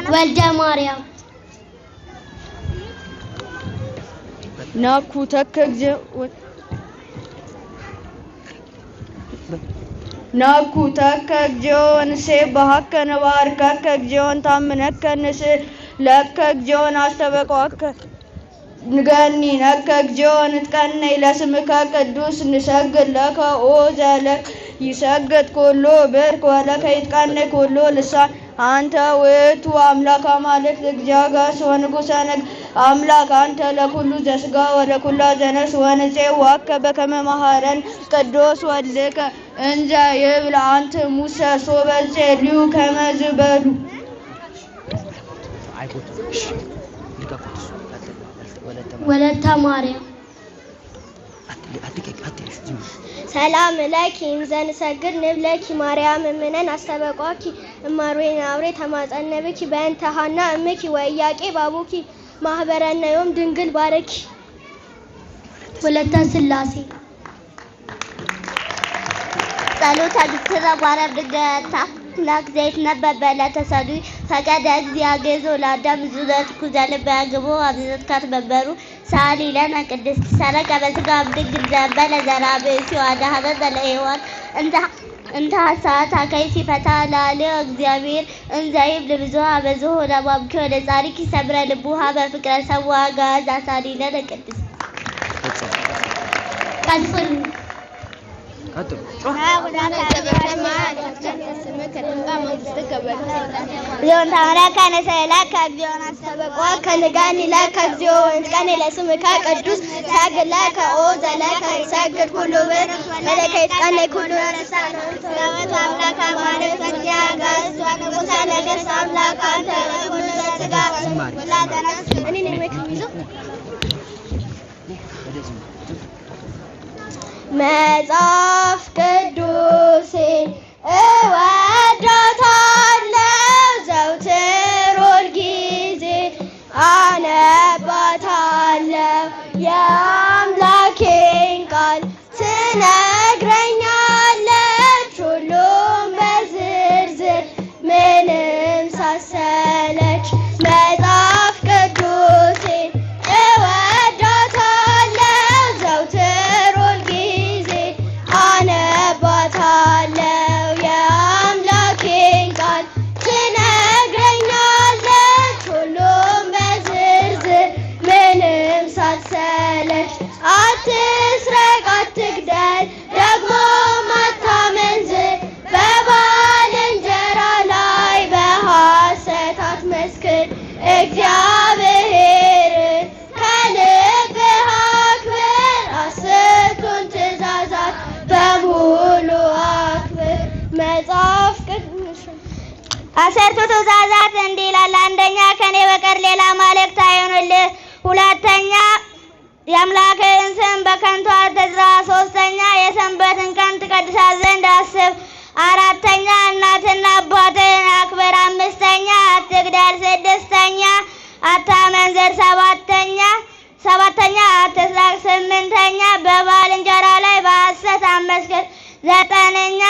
والد مريم ناكو تكج ناكو تكج جون سبحك نواركك جون تامنك نس لك جون استبقك نغني نكك جون تكني لاسمك قدوس نسجد لك اوزلك يسجد كله برك ولك يتكني كله لسان አንተ ወቱ አምላክ አማልክ እግዚአብሔር ወንጉሳነግ አምላክ አንተ ለኩሉ ዘስጋ ወለኩሉ ዘነስ ወንጼው ወከበ ከመማሃረን ቅዱስ ወልከ እንዘ ይብል አንተ ሙሴ ሶበልጼ ሊዩ ከመዝበሉ ወለተ ማርያም ሰላም ለኪ እንዘን ሰግድ ንብለኪ ማርያም ምነን አስተበቋኪ እማሩኝ አብሬ ተማጸነብኪ በእንተ ሐና እምኪ ወያቄ ባቡኪ ማህበረነዮም ድንግል ባረኪ ወለተ ስላሴ ጸሎተ ግትረ ባረብ ድገታ ላክ ዘይት ነበበለ ተሰዱ ፈቀደ እግዚአብሔር ለአዳም ዙረት ኩዘለ በግቦ አብዘት ከተበበሩ ሳሊ ለና ቅድስት ሰረቀ በስጋ ድግል ዘበለ ዘራበሲ ወዳሃደ ለይዋን እንተ ሐሳት አከይሲ ፈታላለ እግዚአብሔር እንዘይብ ለብዙ አበዙ ለባብከ ወደ ጻሪክ ሰብረ ልቡሃ በፍቅረ ሰዋ ጋዛ ሳሊ ለና ቅድስት ቀጥሉ ሊዮን ታረከ ነሰላከ ሊዮን አስተበቋ ከነጋኒ ላከ ሊዮን ቀኔ ለስምከ ቅዱስ ሳግላከ ኦ ዘለከ ሰግድ ሁሉ በር መለከት ቀኔ ሁሉ ረሳነ ሰላም አምላክ ማለት እግዚአብሔር ንጉሥ ነገሥ አምላክ አንተ ሁሉ ዘስጋ ወላደረስ እኔ ነኝ መክሚዞ መጽሐፍ ቅዱሴን እወዳታለሁ ዘወትር ሁልጊዜ አነባታለሁ የአምላኬን ቃል ትነግረኛለች ሁሉም በዝርዝር ምንም ሳሰለች መጽሐፍ ቅዱሴን እወዳታለሁ ዘወትር ሁልጊዜ አነባታለሁ የአምላኬን ቃል ትነግረኛለች ሁሉም በዝርዝር ምንም ሳትሰለች አትስረቅ አትግደል ደግሞም አታመንዝር በባልንጀራ ላይ በሐሰት አትመስክር እግዚአብሔርን ከልብህ አክብር አስርቱን ትእዛዛት በሙሉ አክብር መጽሐፍ ቅዱስ አስርቱ ትእዛዛት እንዲህ ይላል አንደኛ ከኔ በቀር ሌላ አማልክት አይሁኑልህ ሁለተኛ የአምላክህን ስም በከንቱ አትጥራ ሶስተኛ የሰንበትን ቀን ትቀድሳት ዘንድ አስብ አራተኛ እናትና አባትህን አክብር አምስተኛ አትግደል ስድስተኛ አታመንዝር ሰባተኛ አትስረቅ ስምንተኛ በባልንጀራ ላይ በሐሰት አትመስክር ዘጠነኛ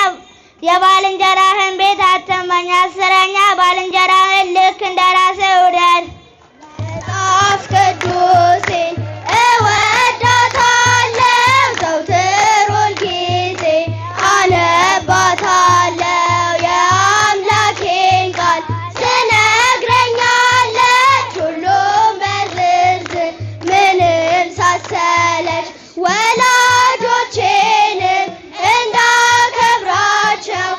የባልንጀራህን ቤት አትመኝ አስረኛ ባልንጀራህን ልክ እንደራስህ ውደድ መጽሐፍ ቅዱሴን እወዳታለሁ ዘወትር ሁልጊዜ አነባታለሁ የአምላኬን ቃል ትነግረኛለች ሁሉም በዝርዝር ምንም ሳትሰለች ወላጆቼንም እንዳከብራቸው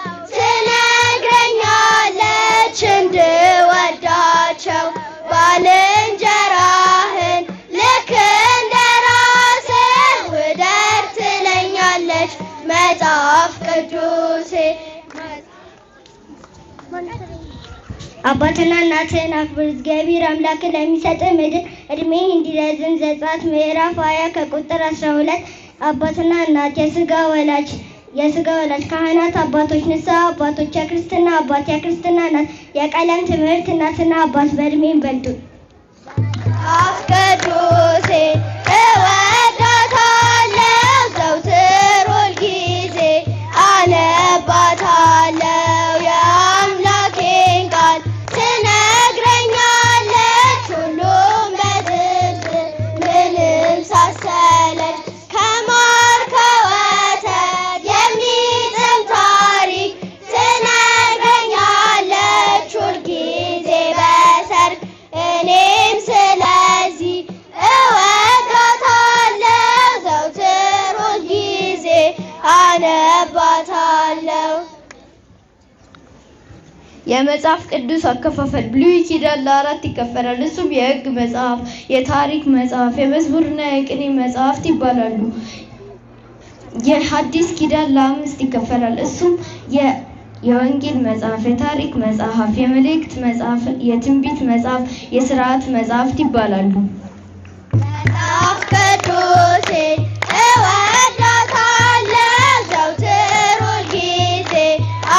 ትነግረኛለች እንድወዳቸው ባልንጀራህን ልክ እንደራስህ ውደድ ትለኛለች መጽሐፍ ቅዱሴ አባትና እናትህን አክብር እግዚአብሔር አምላክህ ለሚሰጥህ ምድር እድሜህ እንዲረዝም ዘጸአት ምዕራፍ 20 ከቁጥር 12 አባትና እናት የስጋ ወላጅ ካህናት አባቶች፣ ንስሐ አባቶች፣ የክርስትና አባት፣ የክርስትና እናት፣ የቀለም ትምህርት እናትና አባት በእድሜ ይበልጡ። መጽሐፍ ቅዱሴ እወዳታለሁ ዘውትር ሁልጊዜ አነባታለሁ የአምላኬን ቃል ትነግረኛለች ሁሉም በዝርዝር ምንም ሳሰለች ከማር ከወተት የሚጥም ታሪክ ትነግረኛለች ሁልጊዜ በሰርክ እኔም ስለዚህ እወዳታለሁ ዘውትር ሁልጊዜ አነባታለሁ። የመጽሐፍ ቅዱስ አከፋፈል ብሉይ ኪዳን ለ4 ይከፈላል። እሱም የሕግ መጽሐፍ፣ የታሪክ መጽሐፍ፣ የመዝሙርና የቅኔ መጽሐፍት ይባላሉ። የሐዲስ ኪዳን ለ5 ይከፈላል። እሱም የወንጌል መጽሐፍ፣ የታሪክ መጽሐፍ፣ የመልእክት መጽሐፍ፣ የትንቢት መጽሐፍ፣ የሥርዓት መጽሐፍት ይባላሉ። መጽሐፍ ቅዱሴን እወዳታለሁ ዘውትር ሁልጊዜ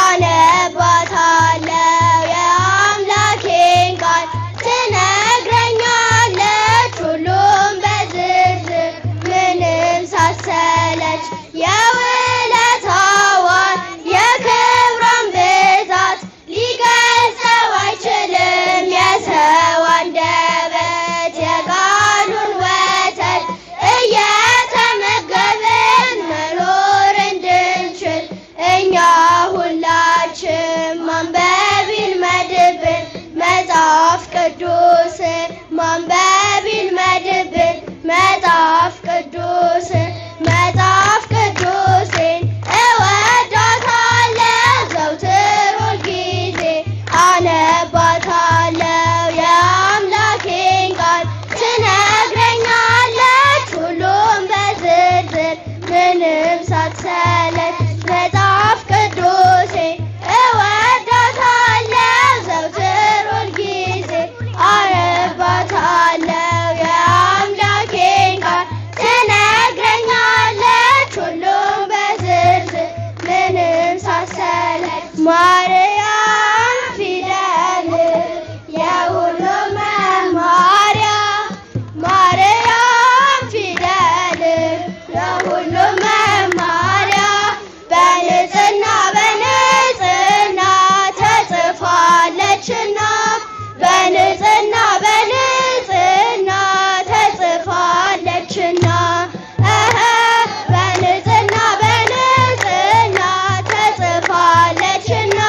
አነባታለሁ የአምላኬን ቃል ትነግረኛለች ሁሉም በዝርዝር ምንም ሳሰለች የውለታዋን የክብሯን ብዛት ሊገልጸው አይችልም የሰው አንደበት። የቃሉን ወተት እየተመገብን መኖር እንድንችል እኛ ሁላችን ማንበብ ይልመድብን። መጽሐፍ ቅዱስን ማንበብ ይልመድብን። መጽሐፍ ቅዱስን እወዳታለሁ ዘውትር ሁልጊዜ አነባታለሁ የአምላኬን ቃል ትነግረኛለች ሁሉም በዝርዝር ምንም ሳትሰለች። መጽሐፍ ቅዱሴን እወዳታለሁ ዘውትር ሁልጊዜ አነባታለሁ የአምላኬን ቃል ትነግረኛለች ሁሉም በዝርዝር ምንም ሳትሰለች። ማርያም ፊደል የሁሉም መማሪያ፣ ማርያም ፊደል የሁሉም መማሪያ በንጽሕና ተጽፋለችና በንጽሕና ተጽፋለችና በንጽሕና ተጽፋለችና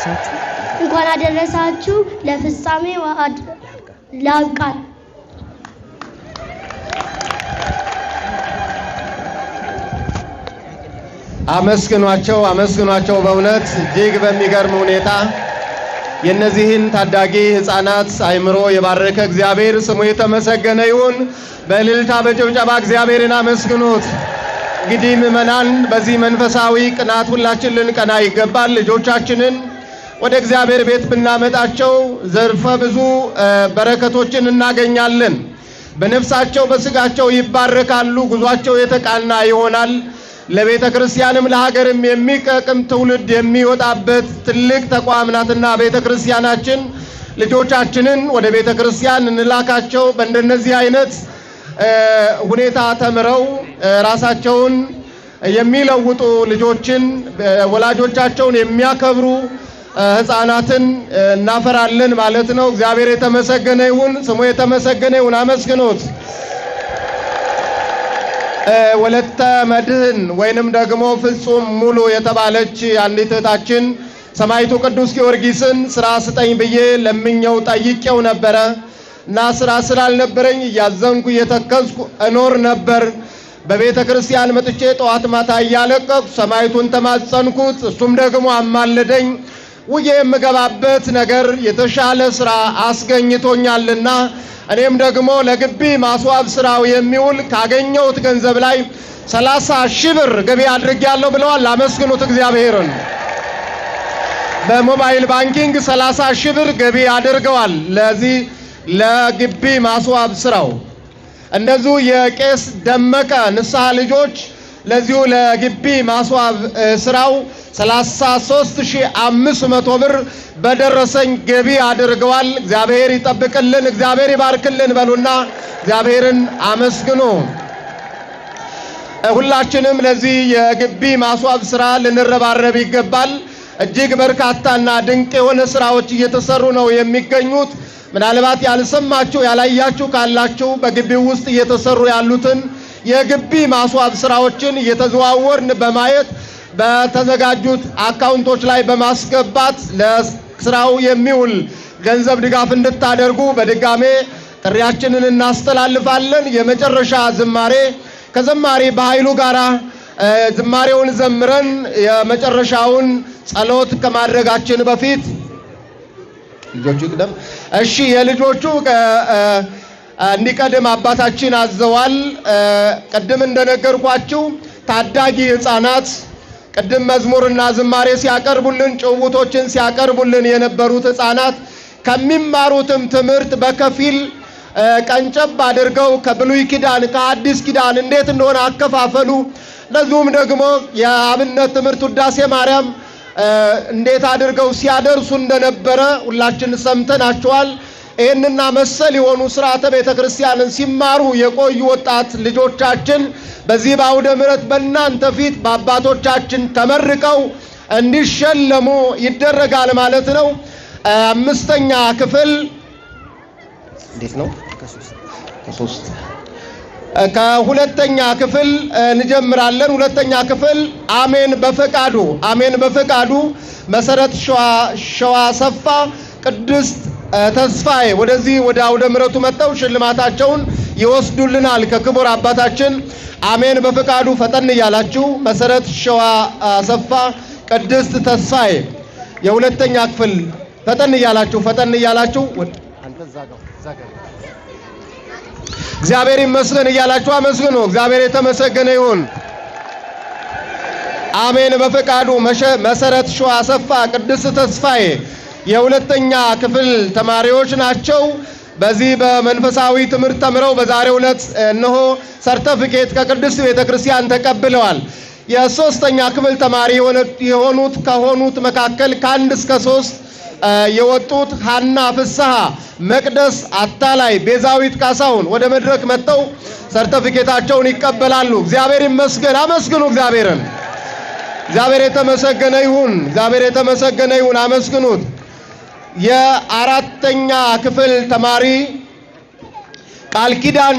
አደረሳችሁ። እንኳን አደረሳችሁ ለፍጻሜው ላብቃን። አመስግኗቸው በእውነት እጅግ በሚገርም ሁኔታ የነዚህን ታዳጊ ህፃናት አይምሮ የባረከ እግዚአብሔር ስሙ የተመሰገነ ይሁን። በእልልታ በጭብጨባ እግዚአብሔርን አመስግኑት። እንግዲህ ምእመናን በዚህ መንፈሳዊ ቅናት ሁላችን ልንቀና ይገባል። ልጆቻችንን ወደ እግዚአብሔር ቤት ብናመጣቸው ዘርፈ ብዙ በረከቶችን እናገኛለን። በነፍሳቸው በስጋቸው ይባረካሉ። ጉዟቸው የተቃና ይሆናል። ለቤተ ክርስቲያንም ለሀገርም የሚጠቅም ትውልድ የሚወጣበት ትልቅ ተቋም ናትና ቤተ ክርስቲያናችን ልጆቻችንን ወደ ቤተ ክርስቲያን እንላካቸው። በእንደነዚህ አይነት ሁኔታ ተምረው ራሳቸውን የሚለውጡ ልጆችን ወላጆቻቸውን የሚያከብሩ ህፃናትን እናፈራለን ማለት ነው። እግዚአብሔር የተመሰገነ ይሁን፣ ስሙ የተመሰገነ ይሁን። አመስግኑት። ወለተ መድህን ወይንም ደግሞ ፍጹም ሙሉ የተባለች አንዲት እህታችን ሰማዕቱ ቅዱስ ጊዮርጊስን ስራ ስጠኝ ብዬ ለምኘው ጠይቄው ነበረ እና ስራ ስላልነበረኝ እያዘንኩ እየተከዝኩ እኖር ነበር። በቤተ ክርስቲያን መጥቼ ጠዋት ማታ እያለቀቅኩ ሰማዕቱን ተማጸንኩት። እሱም ደግሞ አማለደኝ። ውዬ የምገባበት ነገር የተሻለ ስራ አስገኝቶኛልና እኔም ደግሞ ለግቢ ማስዋብ ስራው የሚውል ካገኘሁት ገንዘብ ላይ 30,000 ብር ገቢ አድርጌያለሁ ብለዋል። አመስግኑት እግዚአብሔርን። በሞባይል ባንኪንግ 30,000 ብር ገቢ አድርገዋል ለዚህ ለግቢ ማስዋብ ስራው። እንደዚሁ የቄስ ደመቀ ንስሐ ልጆች ለዚሁ ለግቢ ማስዋብ ስራው 33,500 ብር በደረሰኝ ገቢ አድርገዋል። እግዚአብሔር ይጠብቅልን፣ እግዚአብሔር ይባርክልን በሉና እግዚአብሔርን አመስግኑ። ሁላችንም ለዚህ የግቢ ማስዋብ ስራ ልንረባረብ ይገባል። እጅግ በርካታና ድንቅ የሆነ ስራዎች እየተሰሩ ነው የሚገኙት። ምናልባት ያልሰማችሁ ያላያችሁ ካላችሁ በግቢው ውስጥ እየተሰሩ ያሉትን የግቢ ማስዋብ ስራዎችን እየተዘዋወርን በማየት በተዘጋጁት አካውንቶች ላይ በማስገባት ለስራው የሚውል ገንዘብ ድጋፍ እንድታደርጉ በድጋሜ ጥሪያችንን እናስተላልፋለን። የመጨረሻ ዝማሬ ከዘማሪ በኃይሉ ጋራ ዝማሬውን ዘምረን የመጨረሻውን ጸሎት ከማድረጋችን በፊት ልጆቹ ይቅደም። እሺ፣ የልጆቹ እንዲቀድም አባታችን አዘዋል። ቅድም እንደነገርኳችሁ ታዳጊ ህፃናት ቅድም መዝሙርና ዝማሬ ሲያቀርቡልን ጭውውቶችን ሲያቀርቡልን የነበሩት ህፃናት ከሚማሩትም ትምህርት በከፊል ቀንጨብ አድርገው ከብሉይ ኪዳን ከአዲስ ኪዳን እንዴት እንደሆነ አከፋፈሉ፣ ለዚሁም ደግሞ የአብነት ትምህርት ውዳሴ ማርያም እንዴት አድርገው ሲያደርሱ እንደነበረ ሁላችን ሰምተናቸዋል። ይህንና መሰል የሆኑ ስርዓተ ቤተ ክርስቲያንን ሲማሩ የቆዩ ወጣት ልጆቻችን በዚህ በአውደ ምሕረት በእናንተ ፊት በአባቶቻችን ተመርቀው እንዲሸለሙ ይደረጋል ማለት ነው። 5ኛ ክፍል እንዴት ነው? ከሁለተኛ ክፍል እንጀምራለን። ሁለተኛ ክፍል አሜን በፈቃዱ መሰረት ሸዋ ሰፋ ቅድስት ተስፋዬ ወደዚህ ወደ አውደ ምሕረቱ መጥተው ሽልማታቸውን ይወስዱልናል ከክቡር አባታችን። አሜን በፈቃዱ ፈጠን እያላችሁ መሰረት ሸዋ ሰፋ ቅድስት ተስፋዬ የሁለተኛ ክፍል ፈጠን እያላችሁ አንተ ዛጋው እግዚአብሔር ይመስገን እያላችሁ አመስግኑ። እግዚአብሔር የተመሰገነ ይሁን። አሜን በፈቃዱ መሰረት ሸዋ ሰፋ ቅድስት ተስፋዬ የሁለተኛ ክፍል ተማሪዎች ናቸው። በዚህ በመንፈሳዊ ትምህርት ተምረው በዛሬው ዕለት እነሆ ሰርተፊኬት ከቅድስት ቤተክርስቲያን ተቀብለዋል። የሶስተኛ ክፍል ተማሪ ከሆኑት መካከል ከ1 እስከ 3 የወጡት ሀና ፍስሐ፣ መቅደስ አታላይ፣ ቤዛዊት ካሳሁን ወደ መድረክ መጥተው ሰርተፊኬታቸውን ይቀበላሉ። እግዚአብሔር ይመስገን። አመስግኑ እግዚአብሔርን። እግዚአብሔር የተመሰገነ ይሁን። አመስግኑት። የ4ኛ ክፍል ተማሪ ቃል ኪዳን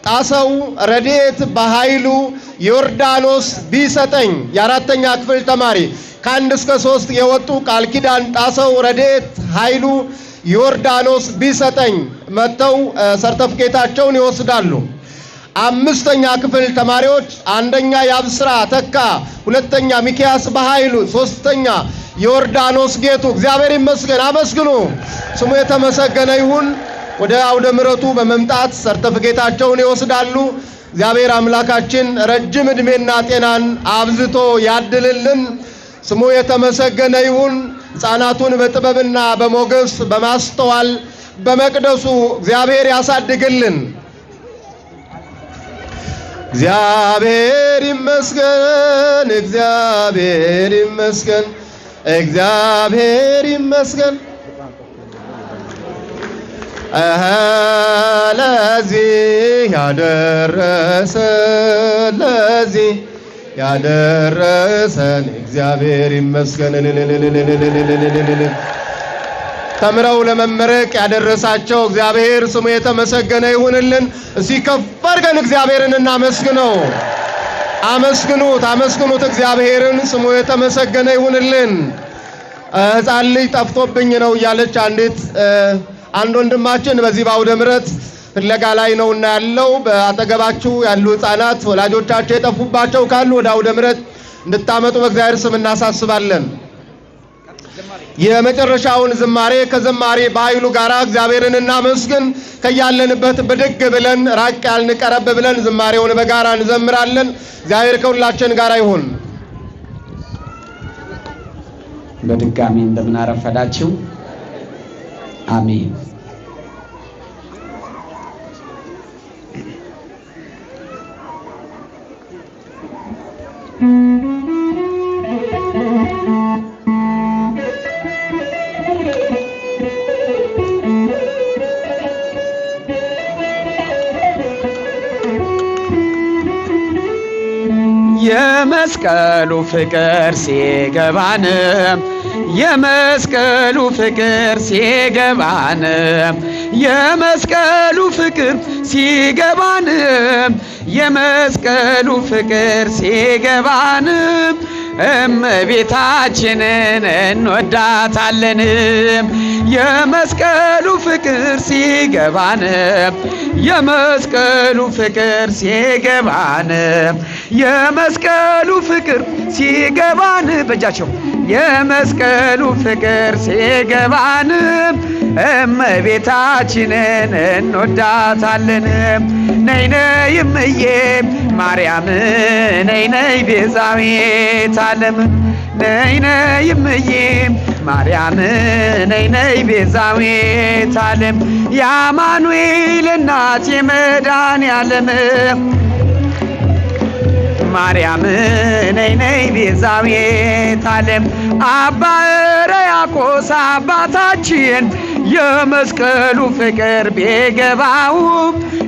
ጣሰው ረድኤት በኃይሉ ዮርዳኖስ ቢሰጠኝ የአራተኛ ክፍል ተማሪ ከ1 እስከ 3 የወጡ ቃል ኪዳን ጣሰው ረድኤት ኃይሉ ዮርዳኖስ ቢሰጠኝ መተው ሰርተፍኬታቸውን ይወስዳሉ። 5ኛ ክፍል ተማሪዎች 1ኛ ያብስራ ተካ፣ 2ኛ ሚኪያስ በኃይሉ፣ 3ኛ ዮርዳኖስ ጌቱ። እግዚአብሔር ይመስገን፣ አመስግኑ። ስሙ የተመሰገነ ይሁን። ወደ አውደ ምሕረቱ በመምጣት ሰርተፍኬታቸውን ይወስዳሉ። እግዚአብሔር አምላካችን ረጅም ዕድሜና ጤናን አብዝቶ ያድልልን። ስሙ የተመሰገነ ይሁን። ሕፃናቱን በጥበብና በሞገስ በማስተዋል በመቅደሱ እግዚአብሔር ያሳድግልን። እግዚአብሔር ይመስገን፣ እግዚአብሔር ይመስገን፣ እግዚአብሔር ይመስገን። ለዚህ ያደረሰን ለዚህ ያደረሰን እግዚአብሔር ይመስገን። ተምረው ለመመረቅ ያደረሳቸው እግዚአብሔር ስሙ የተመሰገነ ይሁንልን። እስቲ ከፍ አድርገን እግዚአብሔርን እናመስግነው። አመስግኑት፣ አመስግኑት እግዚአብሔርን። ስሙ የተመሰገነ ይሁንልን። ሕፃን ልጅ ጠፍቶብኝ ነው እያለች አንድ ወንድማችን በዚህ በአውደ ምሕረት ፍለጋ ላይ ነውና ያለው። በአጠገባችሁ ያሉ ሕፃናት ወላጆቻቸው የጠፉባቸው ካሉ ወደ አውደ ምሕረት እንድታመጡ በእግዚአብሔር ስም እናሳስባለን። የመጨረሻውን ዝማሬ ከዘማሪ በኃይሉ ጋራ እግዚአብሔርን እናመስግን። ከያለንበት ብድግ ብለን ራቅ ያልን ቀረብ ብለን ዝማሬውን በጋራ እንዘምራለን። እግዚአብሔር ከሁላችን ጋር ይሁን። በድጋሚ እንደምን አረፈዳችሁ። አሜን። የመስቀሉ ፍቅር ሲገባን የመስቀሉ ፍቅር ሲገባን የመስቀሉ ፍቅር ሲገባን የመስቀሉ ፍቅር ሲገባን እመቤታችንን እንወዳታለን። የመስቀሉ ፍቅር ሲገባን የመስቀሉ ፍቅር ሲገባን የመስቀሉ ፍቅር ሲገባን በእጃቸው የመስቀሉ ፍቅር ሲገባን እመቤታችንን እንወዳታለን። ነይ ነይ እምዬ ማርያም ነይ ነይ ቤዛዊተ ዓለም ነይ ነይ እምዬ ማርያም ነይ ነይ ቤዛዊተ ዓለም የአማኑኤል እናት የመድኃኔዓለም ማርያም ነይ ነይ ቤዛዊተ ዓለም አባ ሕርያቆስ አባታችን የመስቀሉ ፍቅር ቢገባው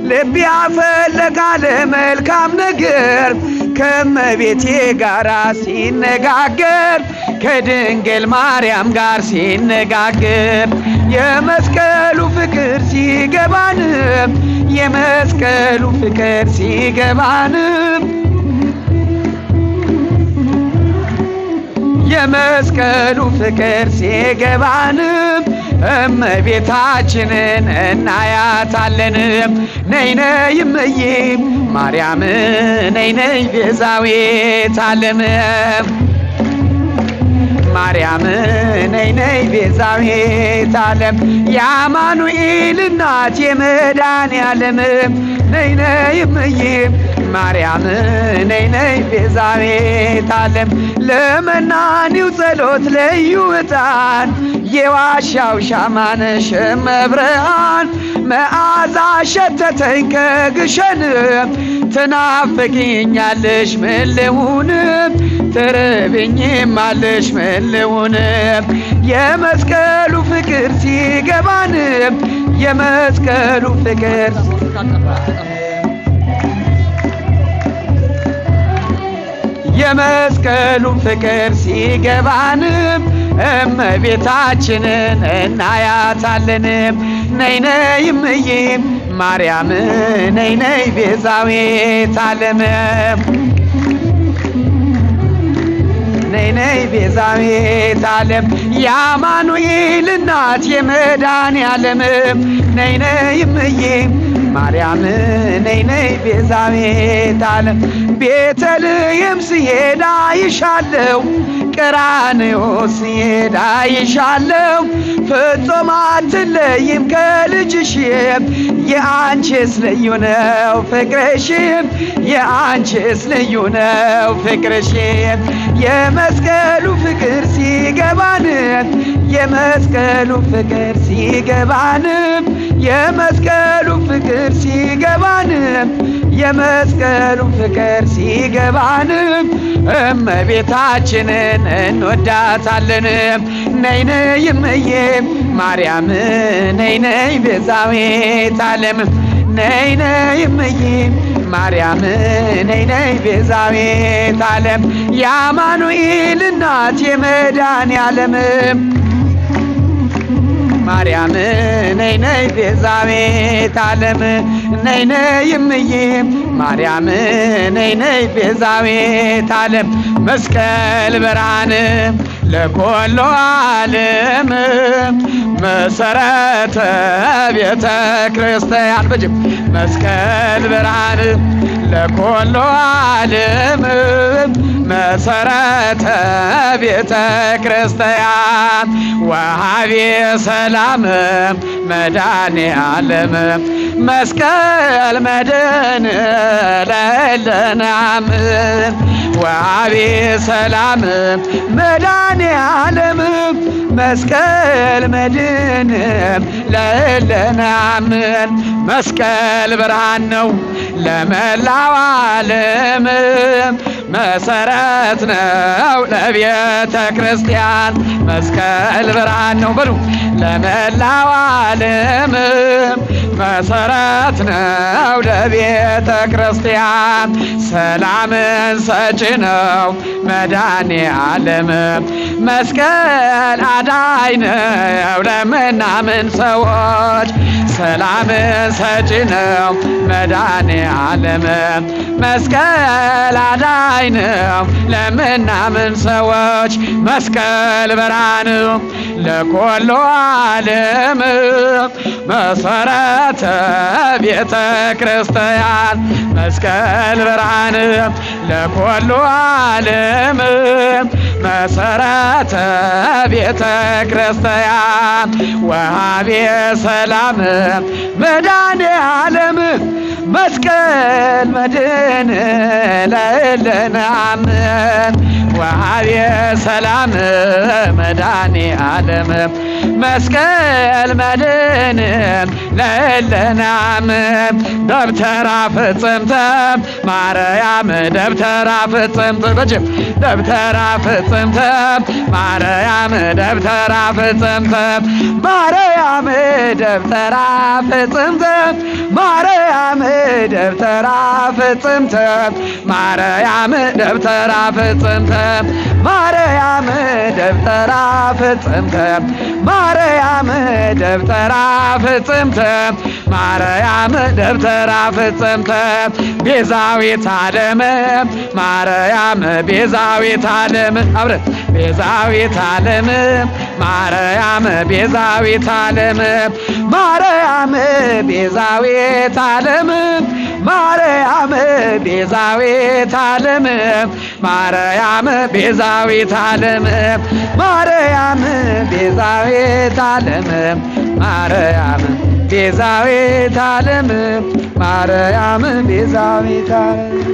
ልብ ያፈለጋል መልካም ነገር ከመቤቴ ጋር ሲነጋገር ከድንግል ማርያም ጋር ሲነጋገር የመስቀሉ ፍቅር ሲገባን የመስቀሉ ፍቅር ሲገባን የመስቀሉ ፍቅር ሲገባን እመቤታችንን እናያታለን። ነይ ነይ እምዬ ማርያም ነይ ነይ ቤዛዊተ ዓለም ማርያም ነይ ነይ ቤዛዊተ ዓለም የአማኑኤል እናት የመድኃኔዓለም ነይ ነይ እምዬ ማርያም ነይ ነይ ቤዛዊተ ዓለም ለመናኒው ጸሎት ልዩ ዕጣን የዋሻው ሻማን ሸመብርሃን መዓዛ ሸተተኝ ከግሸን ትናፍቂኛለሽ ምን ልሁን ትርብኝማለሽ ምን ልሁን የመስቀሉ ፍቅር ሲገባን የመስቀሉ ፍቅር የመስቀሉ ፍቅር ሲገባን እመቤታችንን እናያታለን። ነይ ነይ እምዬ ማርያም ነይ ነይ ቤዛዊተ ዓለም ነይ ነይ ቤዛዊተ ዓለም የአማኑኤል እናት የመድኃኔዓለም ነይ ነይ እምዬ ማርያም ነይ ነይ ቤዛዊተ ዓለም ቤተልሔም ስሄድ አይሻለሁ ቀራንዮ ስሄድ አይሻለሁ ፍጹም አትለይም ከልጅሽ የአንቺስ ልዩ ነው ፍቅርሽ የአንቺስ ልዩ ነው ፍቅርሽ የመስቀሉ ፍቅር ሲገባን የመስቀሉ ፍቅር ሲገባን የመስቀሉ ፍቅር ሲገባን የመስቀሉ ፍቅር ሲገባን እመቤታችንን እንወዳታለን ነይ ነይ እምዬ ማርያም ነይ ነይ ቤዛዊተ ዓለም ነይ ነይ እምዬ ማርያም ነይ ነይ ቤዛዊተ ዓለም የአማኑኤል እናት የመድኃኔዓለም ማርያም ነይ ነይ ቤዛዊተ ዓለም ነይ ነይ እምዬ ማርያም ነይ ነይ ቤዛዊተ ዓለም መስቀል ብርሃን ለኩሉ ዓለም መሰረተ ቤተ ክርስቲያን በጅም መስቀል ብርሃን ለኩሉ ዓለም መሰረተ ቤተ ክርስቲያን ወሃቤ ሰላም መድኃኔዓለም መስቀል መድን ለለናም ወሃቤ ሰላም መድኃኔዓለም መስቀል መድን ለለናም መስቀል ብርሃን ነው ለመላው ዓለም መሰረት ነው ለቤተ ክርስቲያን መስቀል ብርሃን ነው በሉ ለመላው ዓለም መሰረት ነው ለቤተ ክርስቲያን ሰላምን ሰጪ ነው መድኃኔዓለም መስቀል አዳኝ ነው ለምናምን ሰዎች ሰላምን ሰጪ ነው መድኃኔዓለም መስቀል አዳኝ ነው ለምናምን ሰዎች መስቀል ብርሃን ለኩሉ ዓለም መሰረተ ቤተ ክርስቲያን መስቀል ብርሃን ለኩሉ ዓለም መሰረተ ቤተ ክርስቲያን ወሃቤ ሰላም መድኃኔዓለም መስቀል መድን ለለናም ወሃቤ ሰላም መድኃኔዓለም መስቀል መድን ለለናም ደብተራ ፍጽምተ ማርያም ደብተራ ፍጽምተ በጅም ደብተራ ፍጽምተ ማርያም ደብተራ ፍጽምተ ማርያም ደብተራ ፍጽምተ ማርያም ደብተራ ፍጽምተ ማርያም ደብተራ ፍጽምተ ማርያም ደብተራ ፍጽምተ ማርያም ደብተራ ፍጽምተ ማርያም ደብተራ ፍጽምተ ቤዛዊተ ዓለም ማርያም ቤዛዊተ ዓለም አብረን ቤዛዊተ ዓለም ማርያም ቤዛዊተ ዓለም ማርያም ቤዛዊተ ዓለም ማርያም ቤዛዊተ ዓለም ማርያም ቤዛዊተ ዓለም ማርያም ቤዛዊተ ዓለም ማርያም ቤዛዊተ ዓለም ማርያም ቤዛዊተ ዓለም